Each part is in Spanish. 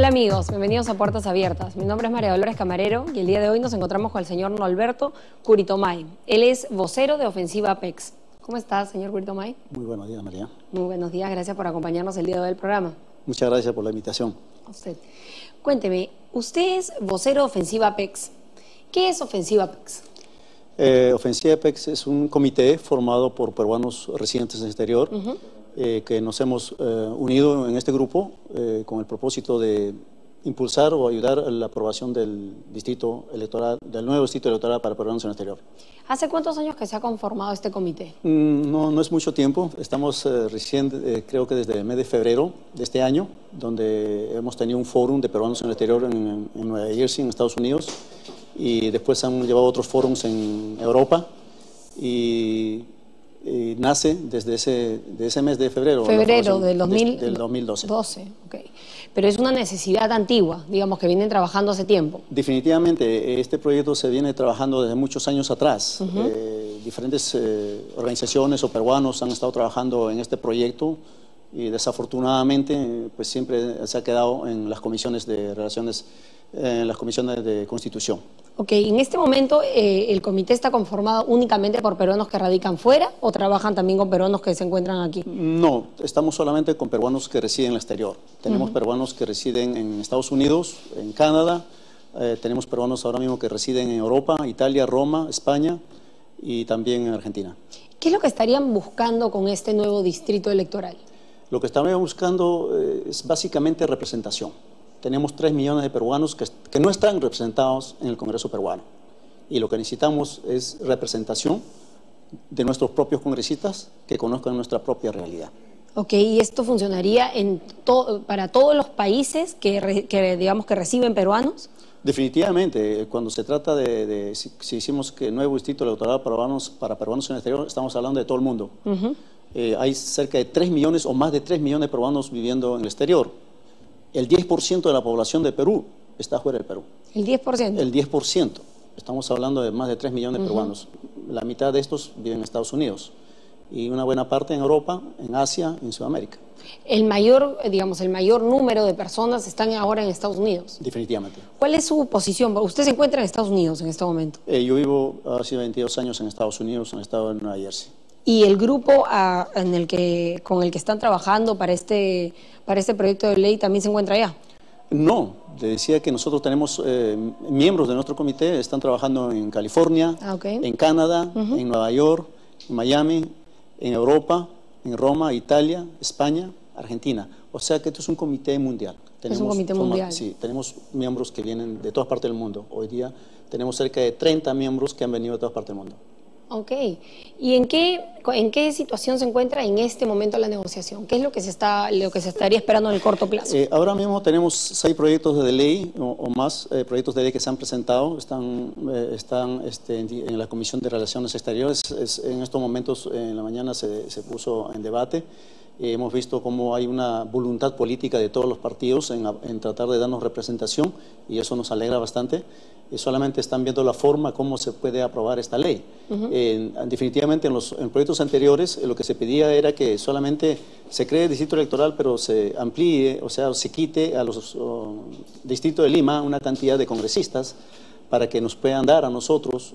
Hola amigos, bienvenidos a Puertas Abiertas. Mi nombre es María Dolores Camarero y el día de hoy nos encontramos con el señor Norberto Curitomay. Él es vocero de Ofensiva Apex. ¿Cómo está, señor Curitomay? Muy buenos días, María. Muy buenos días, gracias por acompañarnos el día de hoy del programa. Muchas gracias por la invitación. A usted. Cuénteme, usted es vocero de Ofensiva Apex. ¿Qué es Ofensiva Apex? Ofensiva Apex es un comité formado por peruanos residentes en el exterior que nos hemos unido en este grupo con el propósito de impulsar o ayudar a la aprobación del distrito electoral, del nuevo distrito electoral para peruanos en el exterior. ¿Hace cuántos años que se ha conformado este comité? No es mucho tiempo. Estamos recién, creo que desde el mes de febrero de este año, donde hemos tenido un fórum de peruanos en el exterior en Nueva Jersey, en Estados Unidos, y después han llevado otros fórums en Europa y nace desde ese mes de febrero. Febrero del 2012. Okay. Pero es una necesidad antigua, digamos, que vienen trabajando hace tiempo. Definitivamente, este proyecto se viene trabajando desde muchos años atrás. Diferentes organizaciones o peruanos han estado trabajando en este proyecto y desafortunadamente pues siempre se ha quedado en las comisiones de relaciones, en las comisiones de Constitución. Ok, en este momento el comité está conformado únicamente por peruanos que radican fuera o trabajan también con peruanos que se encuentran aquí. No, estamos solamente con peruanos que residen en el exterior. Tenemos peruanos que residen en Estados Unidos, en Canadá, tenemos peruanos ahora mismo que residen en Europa, Italia, Roma, España y también en Argentina. ¿Qué es lo que estarían buscando con este nuevo distrito electoral? Lo que estamos buscando es básicamente representación. Tenemos 3 millones de peruanos que no están representados en el Congreso peruano. Y lo que necesitamos es representación de nuestros propios congresistas que conozcan nuestra propia realidad. Ok, ¿y esto funcionaría para todos los países digamos que reciben peruanos? Definitivamente, cuando se trata si hicimos que el nuevo distrito electoral para peruanos en el exterior, estamos hablando de todo el mundo. Hay cerca de 3 millones o más de 3 millones de peruanos viviendo en el exterior. El 10% de la población de Perú está fuera del Perú. ¿El 10%? El 10%. Estamos hablando de más de 3 millones de peruanos. La mitad de estos viven en Estados Unidos y una buena parte en Europa, en Asia y en Sudamérica. El mayor número de personas están ahora en Estados Unidos. Definitivamente. ¿Cuál es su posición? Usted se encuentra en Estados Unidos en este momento. Yo vivo hace 22 años en Estados Unidos, en el estado de Nueva Jersey. ¿Y el grupo con el que están trabajando para este proyecto de ley también se encuentra allá? No, le decía que nosotros tenemos miembros de nuestro comité, están trabajando en California, en Canadá, en Nueva York, en Miami, en Europa, en Roma, Italia, España, Argentina. O sea que esto es un comité mundial. Es un comité mundial. Sí, tenemos miembros que vienen de todas partes del mundo. Hoy día tenemos cerca de 30 miembros que han venido de todas partes del mundo. Ok. ¿Y en qué situación se encuentra en este momento la negociación? ¿Qué es lo que se estaría esperando en el corto plazo? Ahora mismo tenemos 6 proyectos de ley o más proyectos de ley que se han presentado. Están en la Comisión de Relaciones Exteriores. En estos momentos, en la mañana, se puso en debate. Hemos visto cómo hay una voluntad política de todos los partidos en tratar de darnos representación y eso nos alegra bastante. Solamente están viendo la forma cómo se puede aprobar esta ley. Definitivamente en proyectos anteriores lo que se pedía era que solamente se cree el distrito electoral, pero se amplíe, o sea, se quite a los distritos de Lima una cantidad de congresistas para que nos puedan dar a nosotros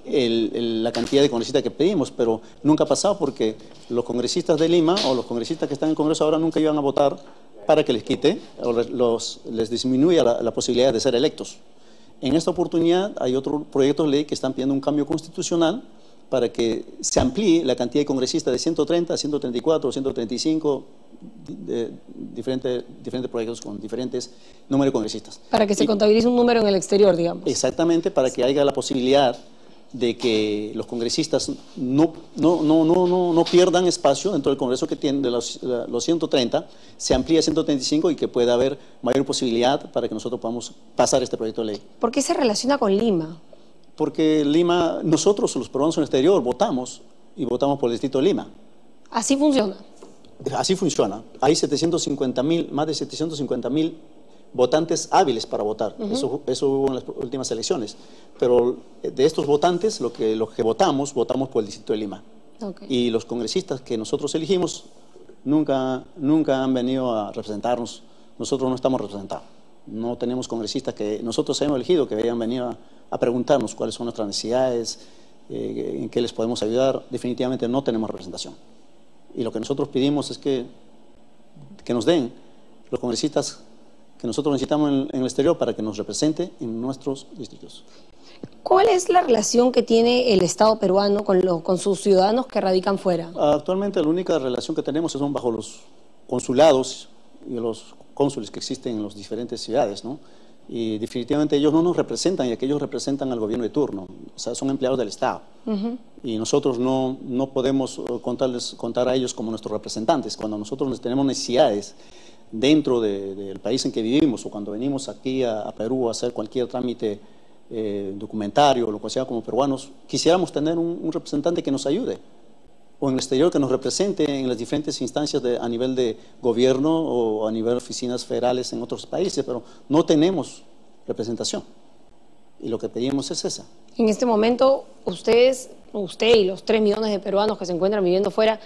la cantidad de congresistas que pedimos, pero nunca ha pasado porque los congresistas de Lima o los congresistas que están en el Congreso ahora nunca iban a votar para que les quite o les disminuya la posibilidad de ser electos. En esta oportunidad hay otros proyectos de ley que están pidiendo un cambio constitucional para que se amplíe la cantidad de congresistas de 130, 134, 135, diferentes proyectos con diferentes números de congresistas. Para que se contabilice un número en el exterior, digamos. Exactamente, para que haya la posibilidad de que los congresistas no pierdan espacio dentro del Congreso que tienen de los 130, se amplía a 135 y que pueda haber mayor posibilidad para que nosotros podamos pasar este proyecto de ley. ¿Por qué se relaciona con Lima? Porque Lima, nosotros los peruanos en el exterior votamos y votamos por el distrito de Lima. ¿Así funciona? Así funciona. Hay más de 750.000 votantes hábiles para votar. Eso hubo en las últimas elecciones. Pero de estos votantes, los que votamos por el distrito de Lima. Y los congresistas que nosotros elegimos nunca han venido a representarnos. Nosotros no estamos representados. No tenemos congresistas que nosotros hemos elegido que hayan venido a preguntarnos cuáles son nuestras necesidades, en qué les podemos ayudar. Definitivamente no tenemos representación. Y lo que nosotros pedimos es que nos den los congresistas que nosotros necesitamos en el exterior para que nos represente en nuestros distritos. ¿Cuál es la relación que tiene el Estado peruano con sus ciudadanos que radican fuera? Actualmente la única relación que tenemos son bajo los consulados y los cónsules que existen en las diferentes ciudades, ¿no? Y definitivamente ellos no nos representan, ya que ellos representan al gobierno de turno, o sea, son empleados del Estado. Y nosotros no podemos contar a ellos como nuestros representantes. Cuando nosotros tenemos necesidades dentro del país en que vivimos, o cuando venimos aquí a Perú a hacer cualquier trámite documentario o lo que sea como peruanos, quisiéramos tener un representante que nos ayude, o en el exterior que nos represente en las diferentes instancias a nivel de gobierno o a nivel de oficinas federales en otros países, pero no tenemos representación. Y lo que pedimos es esa. En este momento, usted y los 3 millones de peruanos que se encuentran viviendo fuera,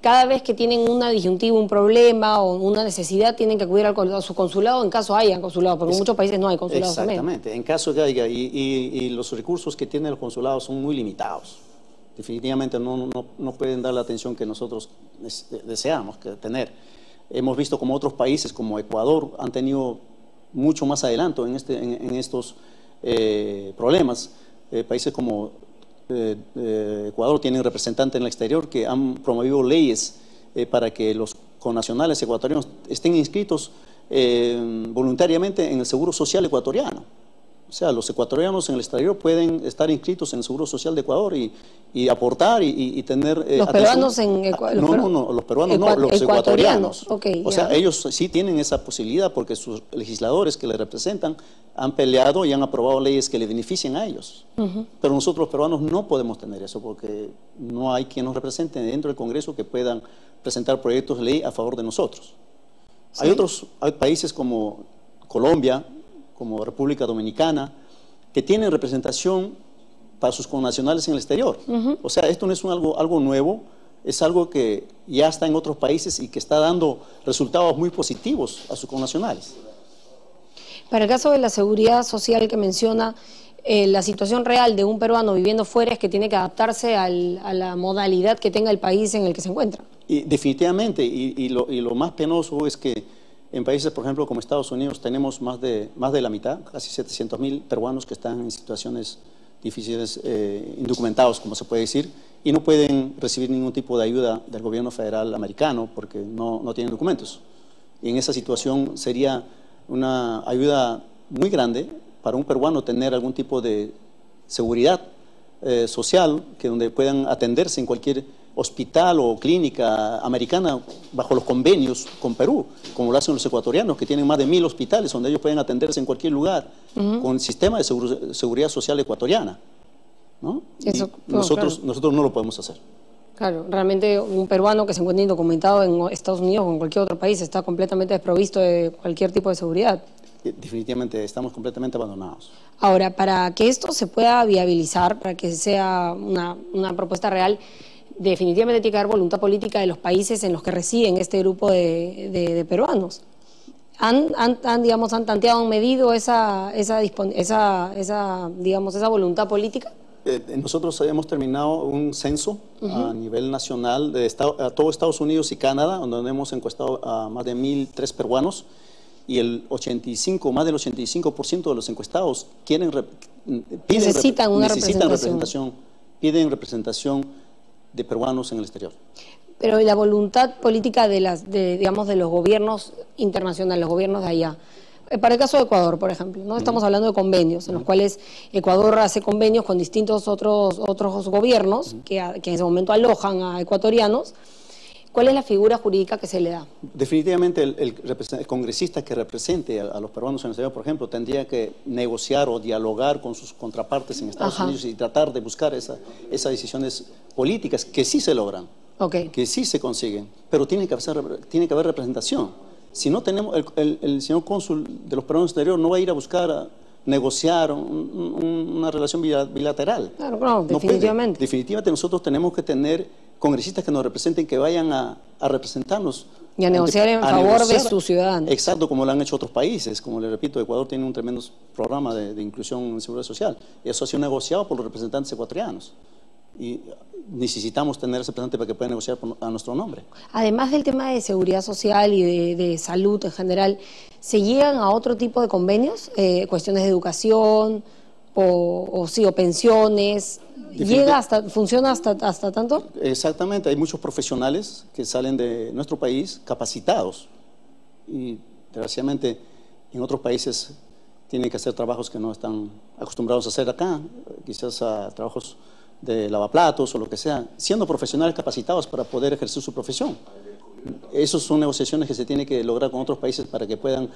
cada vez que tienen una disyuntiva, un problema o una necesidad, tienen que acudir a su consulado en caso haya consulado, porque en muchos países no hay consulados también. Exactamente, en caso que haya, y los recursos que tienen los consulados son muy limitados. Definitivamente no pueden dar la atención que nosotros deseamos tener. Hemos visto como otros países, como Ecuador, han tenido mucho más adelanto en estos problemas. Países como Ecuador tienen representantes en el exterior que han promovido leyes para que los connacionales ecuatorianos estén inscritos voluntariamente en el Seguro Social ecuatoriano. O sea, los ecuatorianos en el exterior pueden estar inscritos en el Seguro Social de Ecuador y aportar y tener ¿Los peruanos en Ecuador? No, los peruanos no, los ecuatorianos. Okay, o sea, ellos sí tienen esa posibilidad porque sus legisladores que les representan han peleado y han aprobado leyes que le beneficien a ellos. Pero nosotros los peruanos no podemos tener eso porque no hay quien nos represente dentro del Congreso que puedan presentar proyectos de ley a favor de nosotros. ¿Sí? Hay países como Colombia, como República Dominicana, que tienen representación para sus connacionales en el exterior. O sea, esto no es algo nuevo, es algo que ya está en otros países y que está dando resultados muy positivos a sus connacionales. Para el caso de la seguridad social que menciona, la situación real de un peruano viviendo fuera es que tiene que adaptarse a la modalidad que tenga el país en el que se encuentra. Y definitivamente, y lo más penoso es que en países, por ejemplo, como Estados Unidos, tenemos más de la mitad, casi 700.000 peruanos que están en situaciones difíciles, indocumentados, como se puede decir, y no pueden recibir ningún tipo de ayuda del gobierno federal americano porque no tienen documentos. Y en esa situación sería una ayuda muy grande para un peruano tener algún tipo de seguridad social, que donde puedan atenderse en cualquier hospital o clínica americana bajo los convenios con Perú, como lo hacen los ecuatorianos, que tienen más de 1000 hospitales donde ellos pueden atenderse en cualquier lugar, con el sistema de seguridad social ecuatoriana, ¿no? Nosotros no lo podemos hacer. Claro, realmente un peruano que se encuentra indocumentado en Estados Unidos o en cualquier otro país está completamente desprovisto de cualquier tipo de seguridad. Definitivamente estamos completamente abandonados. Ahora, para que esto se pueda viabilizar, para que sea una propuesta real, definitivamente tiene que haber voluntad política de los países en los que residen este grupo de peruanos. ¿Han tanteado, han medido esa voluntad política? Nosotros hemos terminado un censo a nivel nacional a todo Estados Unidos y Canadá, donde hemos encuestado a más de 1.003 peruanos, y más del 85% de los encuestados necesitan representación. Piden representación de peruanos en el exterior. Pero la voluntad política de los gobiernos internacionales, los gobiernos de allá. Para el caso de Ecuador, por ejemplo, ¿no? Estamos hablando de convenios, en los cuales Ecuador hace convenios con distintos otros gobiernos que en ese momento alojan a ecuatorianos. ¿Cuál es la figura jurídica que se le da? Definitivamente el congresista que represente a los peruanos en el exterior, por ejemplo, tendría que negociar o dialogar con sus contrapartes en Estados Unidos y tratar de buscar esas decisiones políticas que sí se logran, que sí se consiguen, pero tiene que haber representación. Si no tenemos, el señor cónsul de los peruanos exterior no va a ir a buscar negociar una relación bilateral. Claro, definitivamente. Definitivamente nosotros tenemos que tener congresistas que nos representen, que vayan a representarnos Y a negociar en favor de sus ciudadanos. Exacto, como lo han hecho otros países. Como le repito, Ecuador tiene un tremendo programa de inclusión en seguridad social. Eso ha sido negociado por los representantes ecuatorianos. Y necesitamos tener ese representante para que pueda negociar a nuestro nombre. Además del tema de seguridad social y de salud en general, ¿se llegan a otro tipo de convenios? Cuestiones de educación o pensiones. ¿Funciona hasta tanto? Exactamente, hay muchos profesionales que salen de nuestro país capacitados y desgraciadamente en otros países tienen que hacer trabajos que no están acostumbrados a hacer acá, quizás a trabajos de lavaplatos o lo que sea, siendo profesionales capacitados para poder ejercer su profesión. Esas son negociaciones que se tienen que lograr con otros países para que puedan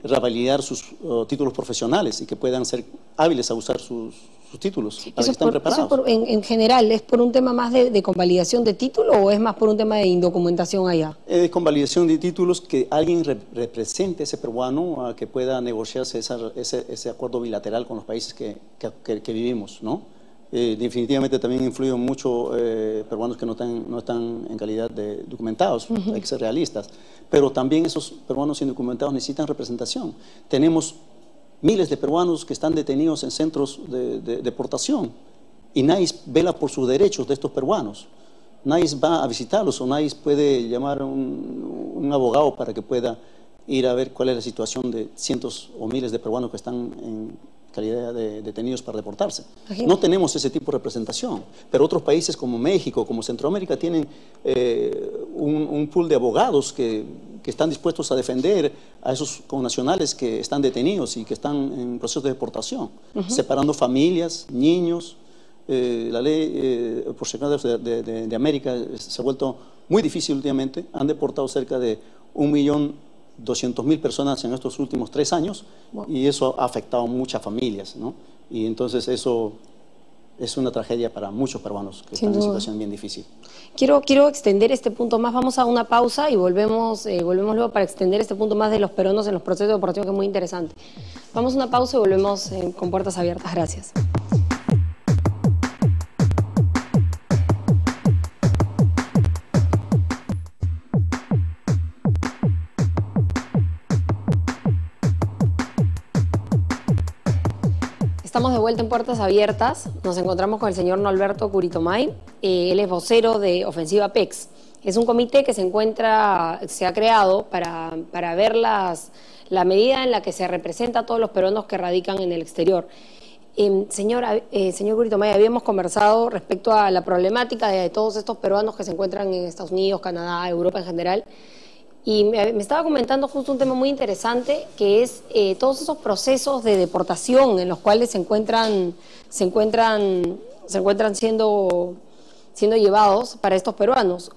revalidar sus títulos profesionales y que puedan ser hábiles a usar sus títulos, para que estén preparados. ¿Eso en general es por un tema más de convalidación de título o es más por un tema de indocumentación allá? Es convalidación de títulos, que alguien represente a ese peruano a que pueda negociarse ese acuerdo bilateral con los países que vivimos, ¿no? Definitivamente también influyen mucho peruanos que no están en calidad de documentados, hay que ser realistas, pero también esos peruanos indocumentados necesitan representación. Tenemos miles de peruanos que están detenidos en centros de deportación y nadie vela por sus derechos de estos peruanos. Nadie va a visitarlos o nadie puede llamar a un abogado para que pueda ir a ver cuál es la situación de cientos o miles de peruanos que están en calidad de detenidos para deportarse. No tenemos ese tipo de representación, pero otros países como México, como Centroamérica, tienen un pool de abogados que están dispuestos a defender a esos connacionales que están detenidos y que están en proceso de deportación, separando familias, niños. La ley por secretos de América se ha vuelto muy difícil últimamente. Han deportado cerca de 1.200.000 personas en estos últimos 3 años, y eso ha afectado a muchas familias, ¿no? Y entonces eso es una tragedia para muchos peruanos que están en una situación bien difícil. Quiero extender este punto más. Vamos a una pausa y volvemos luego para extender este punto más de los peruanos en los procesos de deportación, que es muy interesante. Vamos a una pausa y volvemos con puertas abiertas. Gracias. Estamos de vuelta en Puertas Abiertas. Nos encontramos con el señor Norberto Curitomay. Él es vocero de Ofensiva PEX. Es un comité que se ha creado para ver la medida en la que se representa a todos los peruanos que radican en el exterior. Señor Curitomay, habíamos conversado respecto a la problemática de todos estos peruanos que se encuentran en Estados Unidos, Canadá, Europa en general. Y me estaba comentando justo un tema muy interesante, que es todos esos procesos de deportación en los cuales se encuentran siendo llevados para estos peruanos.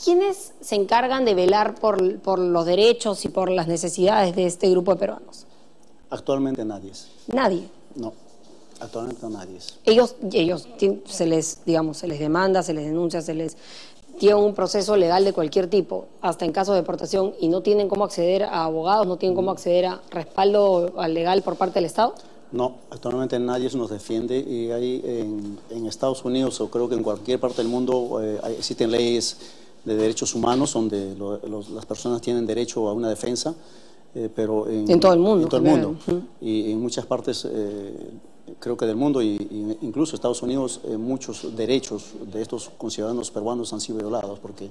¿Quiénes se encargan de velar por los derechos y por las necesidades de este grupo de peruanos? Actualmente nadie. ¿Nadie? No, actualmente nadie. Ellos se les demanda, se les denuncia, tienen un proceso legal de cualquier tipo, hasta en caso de deportación, y no tienen cómo acceder a abogados, no tienen cómo acceder a respaldo legal por parte del Estado? No, actualmente nadie nos defiende, y hay en Estados Unidos, o creo que en cualquier parte del mundo, existen leyes de derechos humanos donde las personas tienen derecho a una defensa, pero en todo el mundo. En todo el mundo. Y en muchas partes, creo que del mundo, y incluso Estados Unidos, muchos derechos de estos conciudadanos peruanos han sido violados porque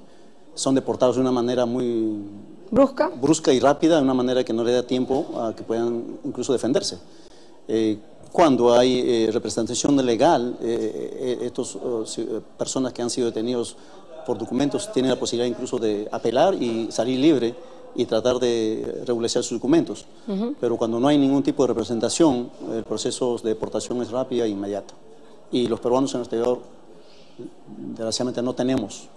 son deportados de una manera muy brusca y rápida, de una manera que no le da tiempo a que puedan incluso defenderse. Cuando hay representación legal, estas personas que han sido detenidos por documentos tienen la posibilidad incluso de apelar y salir libre y tratar de regularizar sus documentos. Pero cuando no hay ningún tipo de representación, el proceso de deportación es rápido e inmediato. Y los peruanos en el exterior, desgraciadamente, no tenemos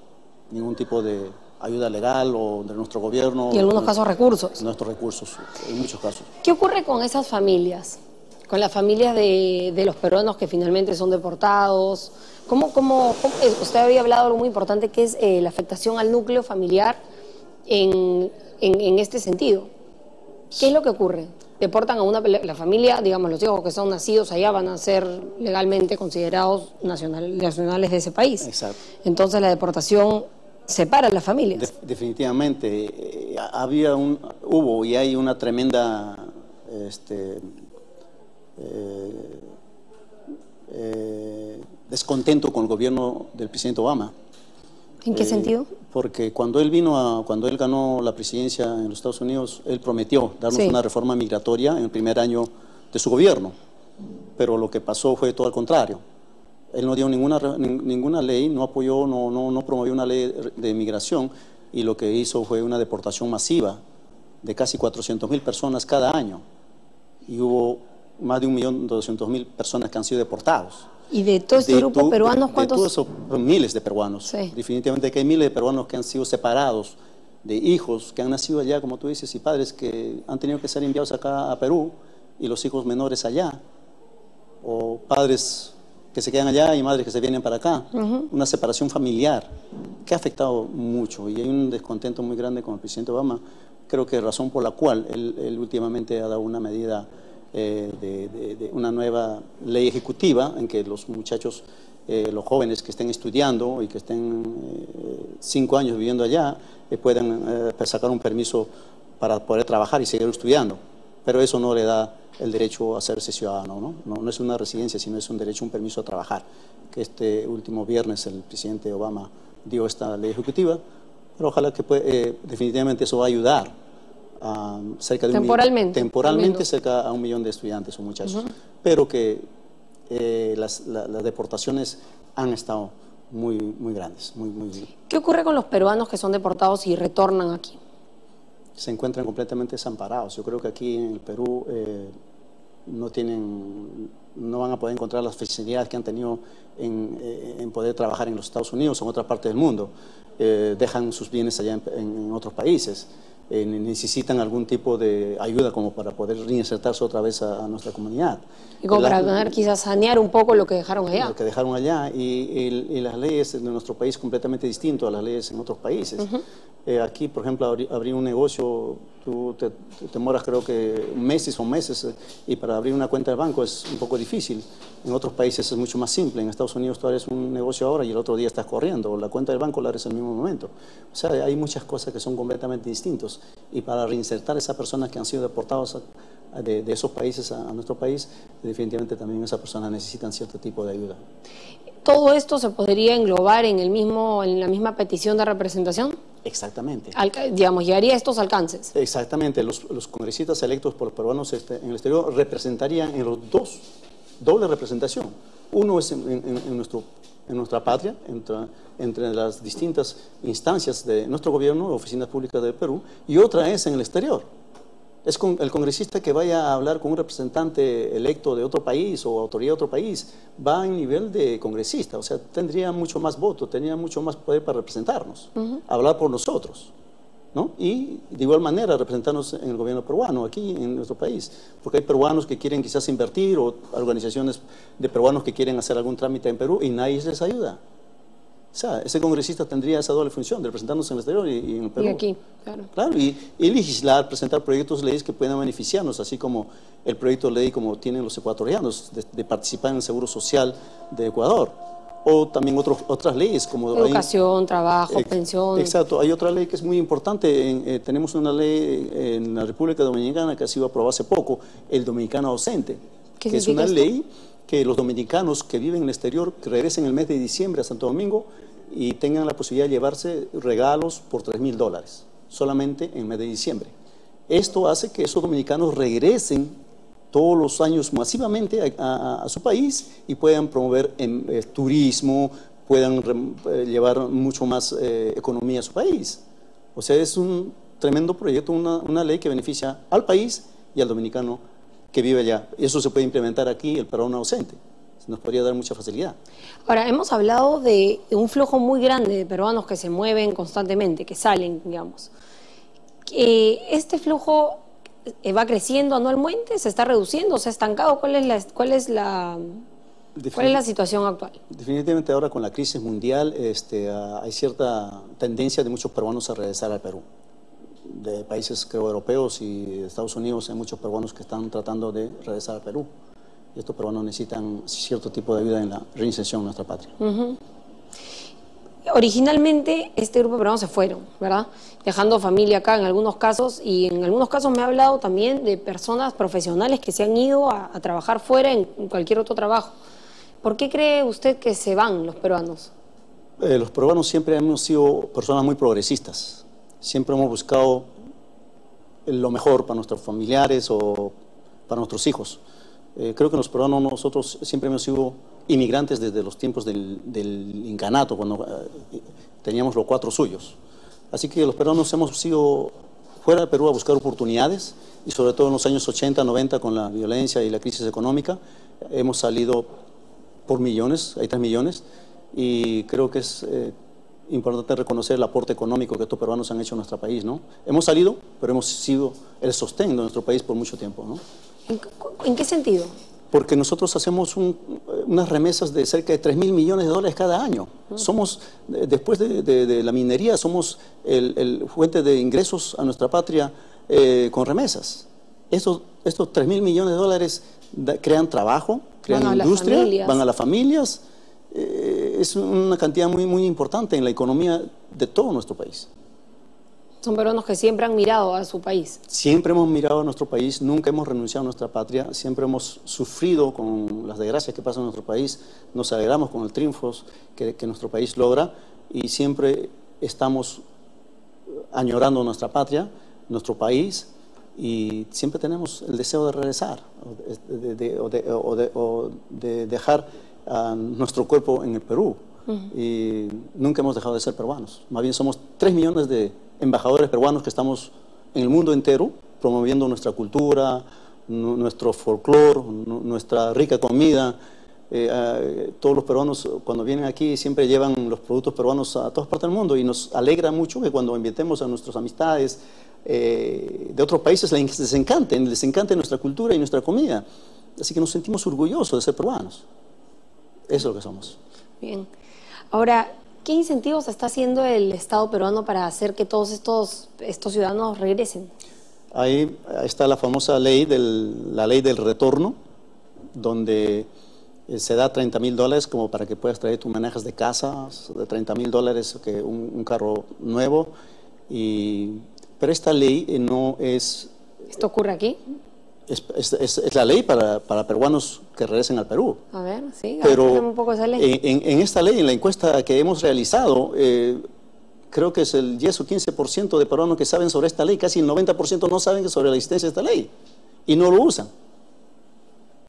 ningún tipo de ayuda legal o de nuestro gobierno. Y en algunos casos recursos. Nuestros recursos, en muchos casos. ¿Qué ocurre con esas familias? Con las familias de los peruanos que finalmente son deportados. ¿Cómo usted había hablado de algo muy importante, que es la afectación al núcleo familiar en este sentido? ¿Qué es lo que ocurre? Deportan a la familia, digamos, los hijos que son nacidos allá van a ser legalmente considerados nacionales de ese país. Exacto. Entonces la deportación separa a las familias. Definitivamente. Hubo y hay una tremenda descontento con el gobierno del presidente Obama. ¿En qué sentido? Porque cuando él ganó la presidencia en los Estados Unidos, él prometió darnos una reforma migratoria en el primer año de su gobierno, pero lo que pasó fue todo al contrario. Él no dio ninguna ley, no apoyó, no promovió una ley de migración, y lo que hizo fue una deportación masiva de casi 400.000 personas cada año, y hubo más de 1.200.000 personas que han sido deportados. ¿Y de todo este grupo peruanos cuántos? De todos esos miles de peruanos. Sí. Definitivamente que hay miles de peruanos que han sido separados, de hijos que han nacido allá, como tú dices, y padres que han tenido que ser enviados acá a Perú, y los hijos menores allá, o padres que se quedan allá y madres que se vienen para acá. Una separación familiar que ha afectado mucho, y hay un descontento muy grande con el presidente Obama. Creo que razón por la cual él últimamente ha dado una medida de una nueva ley ejecutiva en que los muchachos, los jóvenes que estén estudiando y que estén 5 años viviendo allá, puedan sacar un permiso para poder trabajar y seguir estudiando. Pero eso no le da el derecho a hacerse ciudadano, ¿no? No es una residencia, sino es un derecho, un permiso a trabajar. Que este último viernes el presidente Obama dio esta ley ejecutiva, pero ojalá que definitivamente eso va a ayudar a cerca de temporalmente cerca a 1 millón de estudiantes o muchachos, pero que las deportaciones han estado muy grandes, muy. ¿Qué ocurre con los peruanos que son deportados y retornan aquí? Se encuentran completamente desamparados. Yo creo que aquí en el Perú no van a poder encontrar las facilidades que han tenido en poder trabajar en los Estados Unidos o en otra parte del mundo. Dejan sus bienes allá en otros países. Necesitan algún tipo de ayuda como para poder reinsertarse otra vez a nuestra comunidad. Y como para poder quizás sanear un poco lo que dejaron allá. Lo que dejaron allá, y las leyes de nuestro país completamente distintas a las leyes en otros países. Aquí, por ejemplo, abrir un negocio, tú te demoras creo que meses, y para abrir una cuenta de banco es un poco difícil. En otros países es mucho más simple. En Estados Unidos tú abres un negocio ahora y el otro día estás corriendo. La cuenta del banco la abres al mismo momento. O sea, hay muchas cosas que son completamente distintas. Y para reinsertar a esas personas que han sido deportadas de esos países a nuestro país, definitivamente también esas personas necesitan cierto tipo de ayuda. ¿Todo esto se podría englobar en la misma petición de representación? Exactamente. Digamos, llegaría a estos alcances. Exactamente. Los congresistas electos por los peruanos en el exterior representarían en los dos, doble representación. Uno es en nuestra patria, entre las distintas instancias de nuestro gobierno, oficinas públicas del Perú, y otra es en el exterior. Es el congresista que vaya a hablar con un representante electo de otro país o autoridad de otro país, va en nivel de congresista, o sea, tendría mucho más voto, tendría mucho más poder para representarnos, hablar por nosotros, ¿no? Y de igual manera representarnos en el gobierno peruano, aquí en nuestro país, porque hay peruanos que quieren quizás invertir, o organizaciones de peruanos que quieren hacer algún trámite en Perú y nadie les ayuda. O sea, ese congresista tendría esa doble función de representarnos en el exterior y en el Perú. Y aquí, claro. Claro, y legislar, presentar proyectos de leyes que puedan beneficiarnos, así como el proyecto de ley como tienen los ecuatorianos, de participar en el Seguro Social de Ecuador. O también otras leyes como... Educación, trabajo, pensión. Exacto, hay otra ley que es muy importante. Tenemos una ley en la República Dominicana que ha sido aprobada hace poco, el Dominicano Ausente, que es una ley que los dominicanos que viven en el exterior, que regresen el mes de diciembre a Santo Domingo y tengan la posibilidad de llevarse regalos por $3.000, solamente en el mes de diciembre. Esto hace que esos dominicanos regresen todos los años masivamente a su país y puedan promover turismo, puedan llevar mucho más economía a su país. O sea, es un tremendo proyecto, una ley que beneficia al país y al dominicano que vive allá. Eso se puede implementar aquí, el peruano ausente. Nos podría dar mucha facilidad. Ahora, hemos hablado de un flujo muy grande de peruanos que se mueven constantemente, que salen, digamos. ¿Este flujo va creciendo anualmente? ¿Se está reduciendo? ¿Se ha estancado? ¿Cuál es la situación actual? Definitivamente ahora con la crisis mundial hay cierta tendencia de muchos peruanos a regresar al Perú. De países, creo, europeos y de Estados Unidos, hay muchos peruanos que están tratando de regresar al Perú. Y estos peruanos necesitan cierto tipo de ayuda en la reinserción en nuestra patria. originalmente este grupo de peruanos se fueron, ¿verdad? Dejando familia acá en algunos casos, y en algunos casos me ha hablado también de personas profesionales que se han ido a trabajar fuera en cualquier otro trabajo. ¿Por qué cree usted que se van los peruanos? Los peruanos siempre hemos sido personas muy progresistas. Siempre hemos buscado lo mejor para nuestros familiares o para nuestros hijos. Creo que los peruanos nosotros siempre hemos sido inmigrantes desde los tiempos del incanato, cuando teníamos los 4 suyos. Así que los peruanos hemos ido fuera de Perú a buscar oportunidades, y sobre todo en los años 80, 90, con la violencia y la crisis económica, hemos salido por millones, hay 3 millones, y creo que es importante reconocer el aporte económico que estos peruanos han hecho en nuestro país, ¿no? Hemos salido, pero hemos sido el sostén de nuestro país por mucho tiempo, ¿no? ¿En qué sentido? Porque nosotros hacemos unas remesas de cerca de 3.000 millones de dólares cada año. Somos, después de la minería, somos el fuente de ingresos a nuestra patria con remesas. Estos 3.000 millones de dólares crean trabajo, crean industria, van a las familias. Es una cantidad muy, muy importante en la economía de todo nuestro país. Son peruanos que siempre han mirado a su país. Siempre hemos mirado a nuestro país, nunca hemos renunciado a nuestra patria, siempre hemos sufrido con las desgracias que pasan en nuestro país, nos alegramos con el triunfos que nuestro país logra, y siempre estamos añorando nuestra patria, nuestro país, y siempre tenemos el deseo de regresar o de dejar a nuestro cuerpo en el Perú. Y nunca hemos dejado de ser peruanos. Más bien somos 3 millones de embajadores peruanos que estamos en el mundo entero promoviendo nuestra cultura, nuestro folclore, nuestra rica comida. Todos los peruanos cuando vienen aquí siempre llevan los productos peruanos a todas partes del mundo, y nos alegra mucho que cuando invitemos a nuestras amistades de otros países les encante nuestra cultura y nuestra comida. Así que nos sentimos orgullosos de ser peruanos. Eso es lo que somos. Bien. Ahora, ¿qué incentivos está haciendo el Estado peruano para hacer que todos estos ciudadanos regresen? Ahí está la famosa ley la ley del retorno, donde se da $30.000 como para que puedas traer tus manejas de casa, de $30.000 que un carro nuevo. Pero esta ley no es... ¿Esto ocurre aquí? Es la ley para peruanos que regresen al Perú. A ver, sí, pero un poco esa ley. En esta ley, en la encuesta que hemos realizado, creo que es el 10 o 15% de peruanos que saben sobre esta ley, casi el 90% no saben sobre la existencia de esta ley y no lo usan.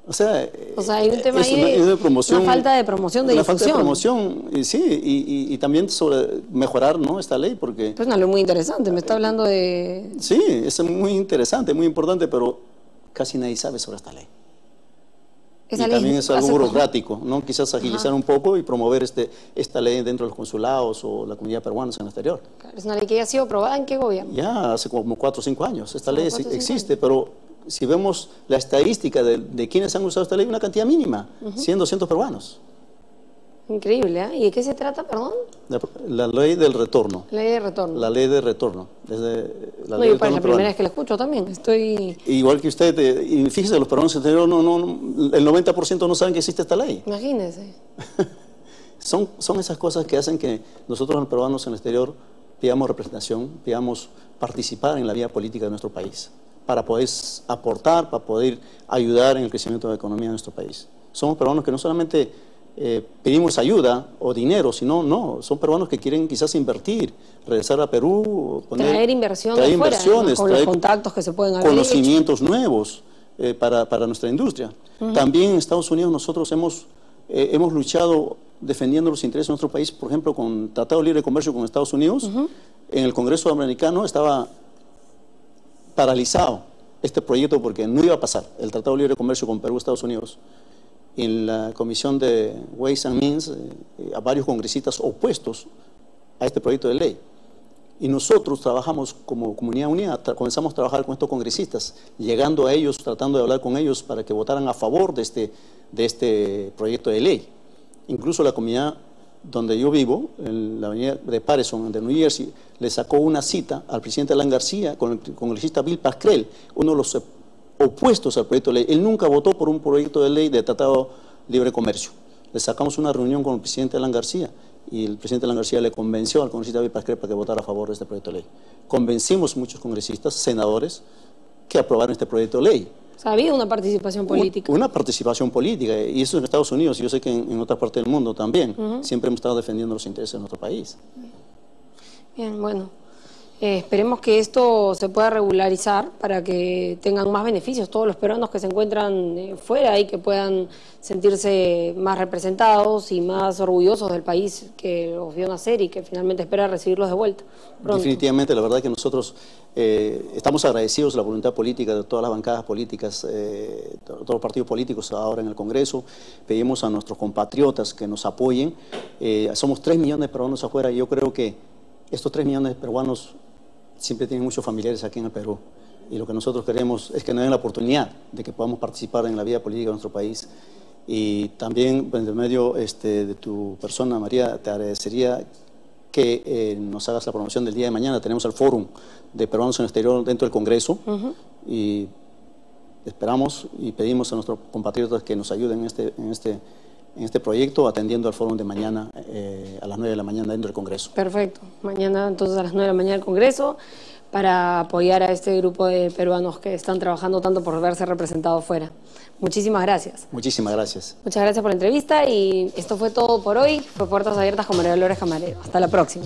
O sea, hay un tema ahí de promoción, una falta de promoción, de difusión. Una falta de promoción, sí, y también sobre mejorar, ¿no?, esta ley, porque... Pues una ley muy interesante, me está hablando de... Sí, es muy interesante, muy importante, pero casi nadie sabe sobre esta ley. Y también es algo burocrático, ¿no? Quizás agilizar un poco y promover esta ley dentro de los consulados o la comunidad peruana en el exterior. Claro, es una ley que ya ha sido aprobada. ¿En qué gobierno? Ya hace como 4 o 5 años. Esta ley existe, pero si vemos la estadística de quienes han usado esta ley, una cantidad mínima, 100, 200 peruanos. Increíble, ¿eh? ¿Y de qué se trata, perdón? La ley del retorno. La ley de retorno. La ley de retorno. La ley pues la primera vez que la escucho también. Igual que usted, y fíjese, los peruanos el 90% no saben que existe esta ley. Imagínese. Son esas cosas que hacen que nosotros los peruanos en el exterior pidamos representación, pidamos participar en la vida política de nuestro país, para poder aportar, para poder ayudar en el crecimiento de la economía de nuestro país. Somos peruanos que no solamente pedimos ayuda o dinero, sino son peruanos que quieren quizás invertir, regresar a Perú, traer inversiones, con los contactos que se pueden haber conocimientos nuevos para nuestra industria. También en Estados Unidos nosotros hemos luchado defendiendo los intereses de nuestro país, por ejemplo, con Tratado de Libre Comercio con Estados Unidos. En el Congreso americano estaba paralizado este proyecto porque no iba a pasar el Tratado de Libre Comercio con Perú y Estados Unidos. En la Comisión de Ways and Means, a varios congresistas opuestos a este proyecto de ley. Y nosotros trabajamos como comunidad unida, comenzamos a trabajar con estos congresistas, llegando a ellos, tratando de hablar con ellos para que votaran a favor de este proyecto de ley. Incluso la comunidad donde yo vivo, en la avenida de Patterson, de New Jersey, le sacó una cita al presidente Alan García con el congresista Bill Pascrell, uno de los opuestos al proyecto de ley. Él nunca votó por un proyecto de ley de Tratado de Libre Comercio. Le sacamos una reunión con el presidente Alan García y el presidente Alan García le convenció al congresista David Pasquel para que votara a favor de este proyecto de ley. Convencimos muchos congresistas, senadores, que aprobaron este proyecto de ley. O sea, ha habido una participación política. Una participación política, y eso en Estados Unidos, y yo sé que en otras partes del mundo también. Siempre hemos estado defendiendo los intereses de nuestro país. Bien, bueno. Esperemos que esto se pueda regularizar para que tengan más beneficios todos los peruanos que se encuentran fuera y que puedan sentirse más representados y más orgullosos del país que los vio nacer y que finalmente espera recibirlos de vuelta pronto. Definitivamente, la verdad que nosotros estamos agradecidos de la voluntad política de todas las bancadas políticas, todos los partidos políticos ahora en el Congreso. Pedimos a nuestros compatriotas que nos apoyen. Somos 3 millones de peruanos afuera y yo creo que estos 3 millones de peruanos siempre tienen muchos familiares aquí en el Perú, y lo que nosotros queremos es que nos den la oportunidad de que podamos participar en la vida política de nuestro país. Y también, por medio de tu persona, María, te agradecería que nos hagas la promoción del día de mañana. Tenemos el Fórum de Peruanos en el Exterior dentro del Congreso, y esperamos y pedimos a nuestros compatriotas que nos ayuden en este proyecto, atendiendo al fórum de mañana a las 9 de la mañana dentro del Congreso. Perfecto. Mañana entonces a las 9 de la mañana el Congreso para apoyar a este grupo de peruanos que están trabajando tanto por verse representados fuera. Muchísimas gracias. Muchísimas gracias. Muchas gracias por la entrevista y esto fue todo por hoy. Fue Puertas Abiertas con María Dolores Camarero. Hasta la próxima.